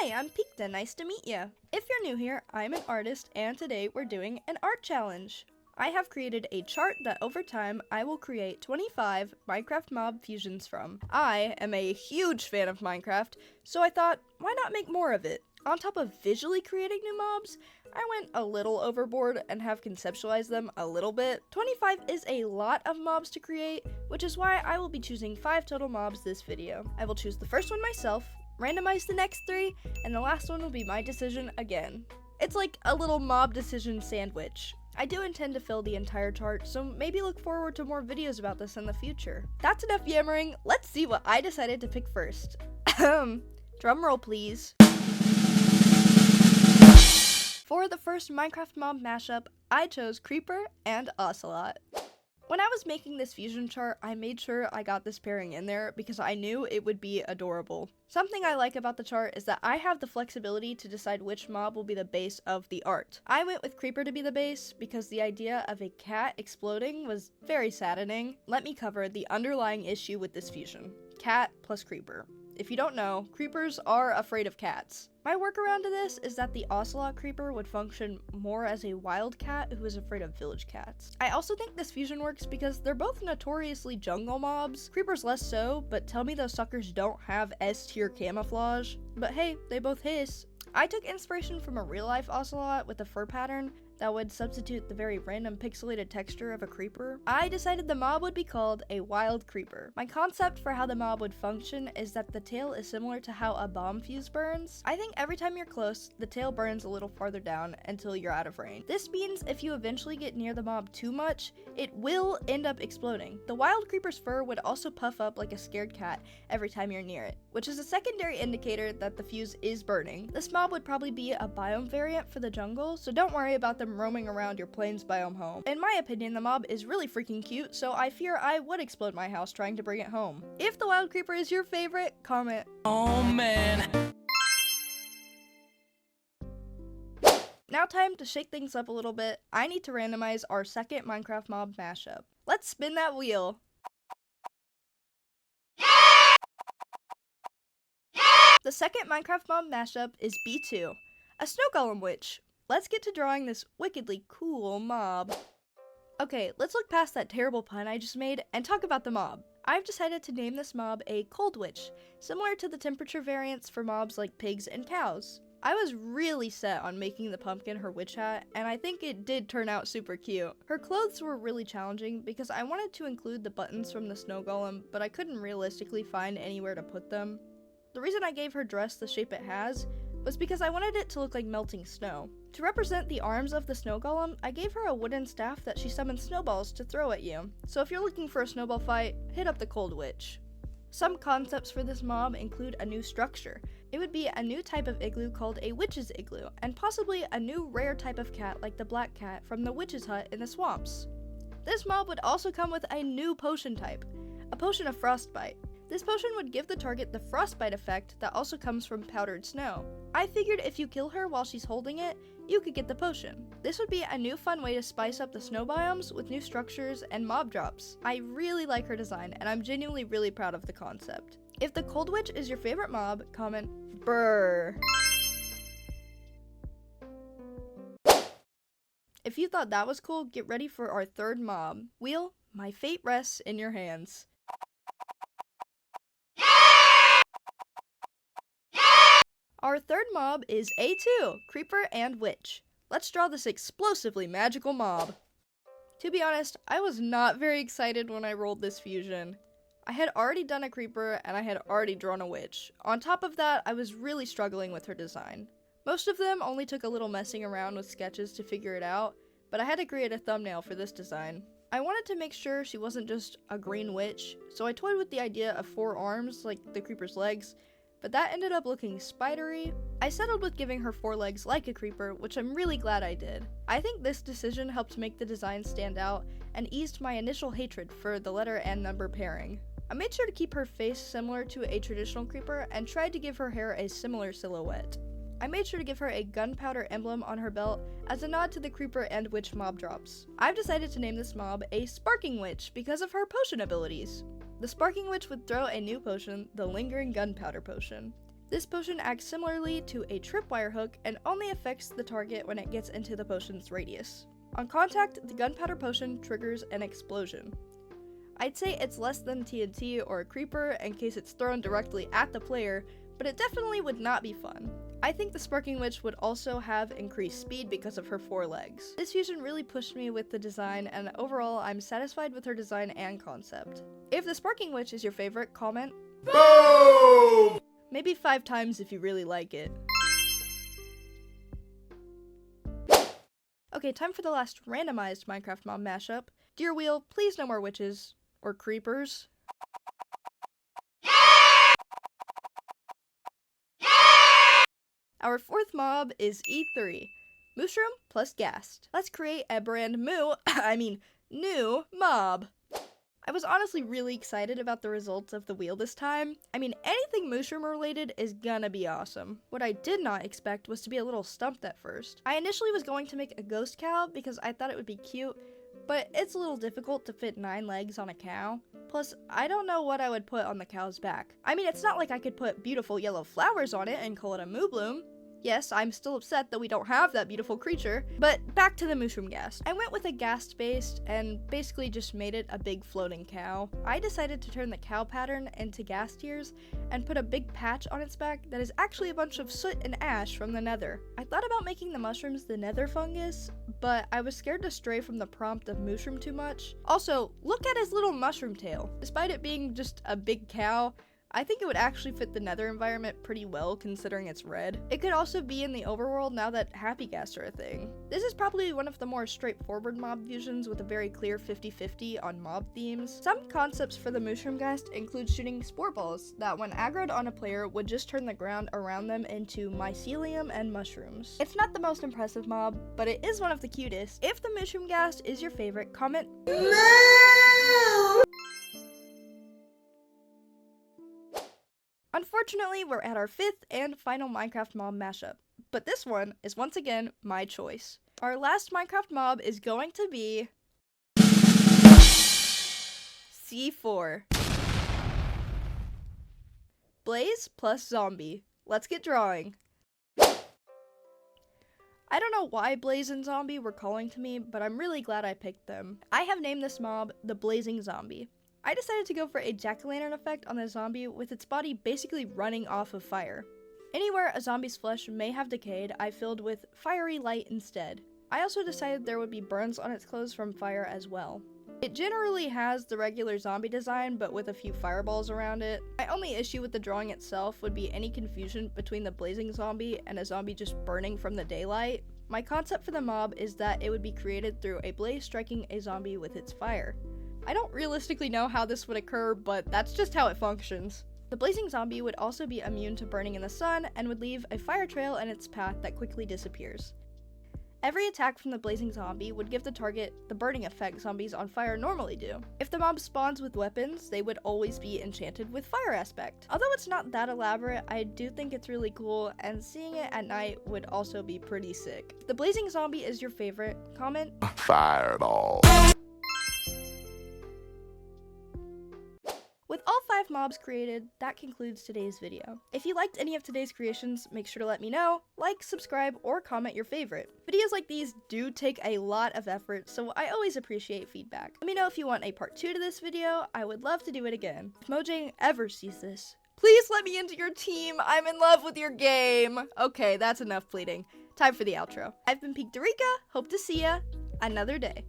Hi, I'm Peekta, nice to meet you. If you're new here, I'm an artist and today we're doing an art challenge. I have created a chart that over time I will create 25 Minecraft mob fusions from. I am a huge fan of Minecraft, so I thought, why not make more of it? On top of visually creating new mobs, I went a little overboard and have conceptualized them a little bit. 25 is a lot of mobs to create, which is why I will be choosing 5 total mobs this video. I will choose the first one myself, randomize the next 3, and the last one will be my decision again. It's like a little mob decision sandwich. I do intend to fill the entire chart, so maybe look forward to more videos about this in the future. That's enough yammering, let's see what I decided to pick first. Drumroll please. For the first Minecraft mob mashup, I chose Creeper and Ocelot. When I was making this fusion chart, I made sure I got this pairing in there because I knew it would be adorable. Something I like about the chart is that I have the flexibility to decide which mob will be the base of the art. I went with Creeper to be the base because the idea of a cat exploding was very saddening. Let me cover the underlying issue with this fusion. Cat plus Creeper. If you don't know, creepers are afraid of cats. My workaround to this is that the Ocelot creeper would function more as a wild cat who is afraid of village cats. I also think this fusion works because they're both notoriously jungle mobs. Creepers less so, but tell me those suckers don't have S-tier camouflage. But hey, they both hiss. I took inspiration from a real-life Ocelot with a fur pattern that would substitute the very random pixelated texture of a creeper. I decided the mob would be called a wild creeper. My concept for how the mob would function is that the tail is similar to how a bomb fuse burns. I think every time you're close, the tail burns a little farther down until you're out of range. This means if you eventually get near the mob too much, it will end up exploding. The wild creeper's fur would also puff up like a scared cat every time you're near it, which is a secondary indicator that the fuse is burning. This mob would probably be a biome variant for the jungle, so don't worry about them roaming around your plains biome home. In my opinion, the mob is really freaking cute, so I fear I would explode my house trying to bring it home. If the wild creeper is your favorite, comment. Oh man. Now time to shake things up a little bit. I need to randomize our second Minecraft mob mashup. Let's spin that wheel. The second Minecraft mob mashup is B2, a snow golem witch. Let's get to drawing this wickedly cool mob. Okay, let's look past that terrible pun I just made and talk about the mob. I've decided to name this mob a cold witch, similar to the temperature variants for mobs like pigs and cows. I was really set on making the pumpkin her witch hat, and I think it did turn out super cute. Her clothes were really challenging because I wanted to include the buttons from the snow golem, but I couldn't realistically find anywhere to put them. The reason I gave her dress the shape it has was because I wanted it to look like melting snow. To represent the arms of the snow golem, I gave her a wooden staff that she summoned snowballs to throw at you. So if you're looking for a snowball fight, hit up the Cold Witch. Some concepts for this mob include a new structure. It would be a new type of igloo called a witch's igloo, and possibly a new rare type of cat like the black cat from the witch's hut in the swamps. This mob would also come with a new potion type, a potion of frostbite. This potion would give the target the frostbite effect that also comes from powdered snow. I figured if you kill her while she's holding it, you could get the potion. This would be a new fun way to spice up the snow biomes with new structures and mob drops. I really like her design, and I'm genuinely really proud of the concept. If the Cold Witch is your favorite mob, comment brr. If you thought that was cool, get ready for our third mob. Wheel, my fate rests in your hands. Our third mob is A2, Creeper and Witch. Let's draw this explosively magical mob. To be honest, I was not very excited when I rolled this fusion. I had already done a Creeper and I had already drawn a Witch. On top of that, I was really struggling with her design. Most of them only took a little messing around with sketches to figure it out, but I had to create a thumbnail for this design. I wanted to make sure she wasn't just a green witch, so I toyed with the idea of 4 arms like the Creeper's legs, but that ended up looking spidery. I settled with giving her 4 legs like a creeper, which I'm really glad I did. I think this decision helped make the design stand out and eased my initial hatred for the letter and number pairing. I made sure to keep her face similar to a traditional creeper and tried to give her hair a similar silhouette. I made sure to give her a gunpowder emblem on her belt as a nod to the creeper and witch mob drops. I've decided to name this mob a Sparking Witch because of her potion abilities. The Sparking Witch would throw a new potion, the Lingering Gunpowder Potion. This potion acts similarly to a tripwire hook and only affects the target when it gets into the potion's radius. On contact, the gunpowder potion triggers an explosion. I'd say it's less than TNT or a creeper in case it's thrown directly at the player, but it definitely would not be fun. I think the Sparking Witch would also have increased speed because of her 4 legs. This fusion really pushed me with the design, and overall I'm satisfied with her design and concept. If the Sparking Witch is your favorite, comment BOOM! Maybe 5 times if you really like it. Okay, time for the last randomized Minecraft mob mashup. Dear Wheel, please no more witches. Or creepers. Our 4th mob is E3. Mushroom plus Ghast. Let's create a brand new mob. I was honestly really excited about the results of the wheel this time. Anything mushroom related is gonna be awesome. What I did not expect was to be a little stumped at first. I initially was going to make a ghost cow because I thought it would be cute, but it's a little difficult to fit 9 legs on a cow. Plus, I don't know what I would put on the cow's back. It's not like I could put beautiful yellow flowers on it and call it a moo bloom. Yes, I'm still upset that we don't have that beautiful creature, but back to the mushroom ghast. I went with a ghast base and basically just made it a big floating cow. I decided to turn the cow pattern into ghast ears and put a big patch on its back that is actually a bunch of soot and ash from the nether. I thought about making the mushrooms the nether fungus, but I was scared to stray from the prompt of mushroom too much. Also, look at his little mushroom tail. Despite it being just a big cow, I think it would actually fit the nether environment pretty well considering it's red. It could also be in the overworld now that happy ghasts are a thing. This is probably one of the more straightforward mob fusions with a very clear 50-50 on mob themes. Some concepts for the mushroom ghast include shooting spore balls that when aggroed on a player would just turn the ground around them into mycelium and mushrooms. It's not the most impressive mob, but it is one of the cutest. If the mushroom ghast is your favorite, comment no! Unfortunately, we're at our 5th and final Minecraft mob mashup, but this one is once again my choice. Our last Minecraft mob is going to be C4. Blaze plus zombie. Let's get drawing. I don't know why Blaze and Zombie were calling to me, but I'm really glad I picked them. I have named this mob the Blazing Zombie. I decided to go for a jack-o'-lantern effect on the zombie with its body basically running off of fire. Anywhere a zombie's flesh may have decayed, I filled with fiery light instead. I also decided there would be burns on its clothes from fire as well. It generally has the regular zombie design, but with a few fireballs around it. My only issue with the drawing itself would be any confusion between the blazing zombie and a zombie just burning from the daylight. My concept for the mob is that it would be created through a blaze striking a zombie with its fire. I don't realistically know how this would occur, but that's just how it functions. The blazing zombie would also be immune to burning in the sun and would leave a fire trail in its path that quickly disappears. Every attack from the blazing zombie would give the target the burning effect zombies on fire normally do. If the mob spawns with weapons, they would always be enchanted with fire aspect. Although it's not that elaborate, I do think it's really cool, and seeing it at night would also be pretty sick. If the blazing zombie is your favorite, comment Fireball. With all 5 mobs created, that concludes today's video. If you liked any of today's creations, make sure to let me know, like, subscribe, or comment your favorite. Videos like these do take a lot of effort, so I always appreciate feedback. Let me know if you want a part 2 to this video. I would love to do it again. If Mojang ever sees this, please let me into your team. I'm in love with your game. Okay, that's enough pleading. Time for the outro. I've been Peak Dorica. Hope to see ya another day.